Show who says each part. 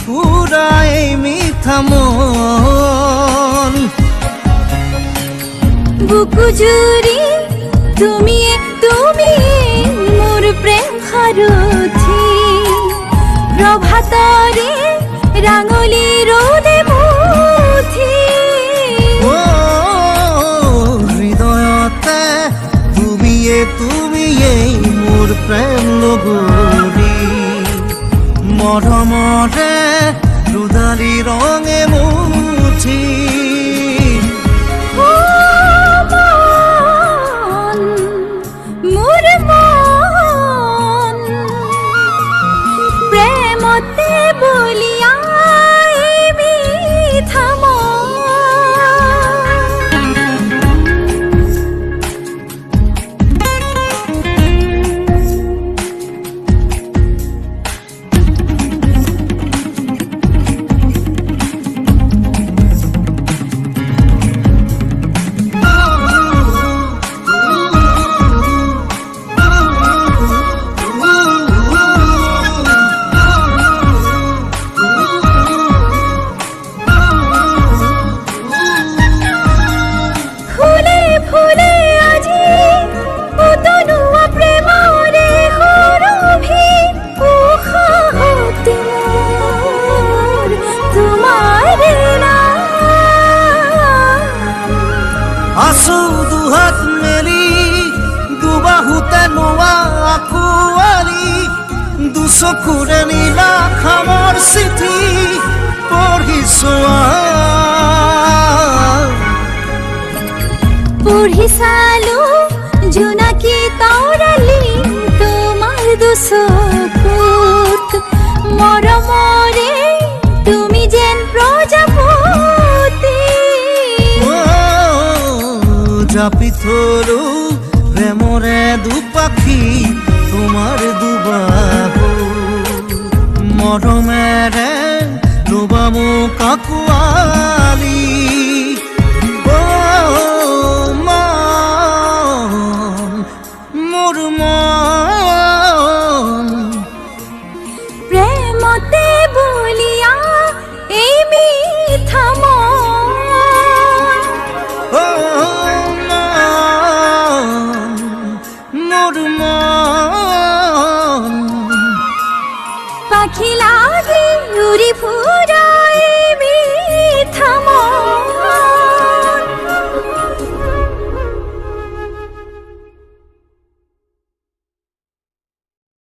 Speaker 1: ফুরায় মিথ্যা মন।
Speaker 2: বুকু জুড়ি তুমি তুমি মোর প্রেম হারথি। প্রভাতরে রাঙলি রোদে মুথি।
Speaker 1: হৃদয়তে তুমি মোর প্রেম লগৰী। মৰমৰে দুধাৰি ৰঙে মুঠি।
Speaker 2: মোর মন প্রেমতে বলিয়া মিথ্যা মন।
Speaker 1: আছো দুহাত মেলি দুবাহুতে নোৱা আঁকুৱালি। দুচকুৰে নীলা খামৰ চিঠি পঢ়িছো।
Speaker 2: পঢ়ি চালো জোনাকী তৰালি তোমাৰ দুচকুত। মৰমৰে তুমি যেন প্ৰজাপতি।
Speaker 1: জাপি থলো প্ৰেমৰে দুপাখি তোমাৰ দুবাহু। মৰমেৰে লবা মোক আঁকুৱালি। মোৰ মন
Speaker 2: প্ৰেমতে বলিয়া এই মিথ্যা মন।
Speaker 1: মোৰ মন
Speaker 2: পাখি লাগি উৰি ফুৰা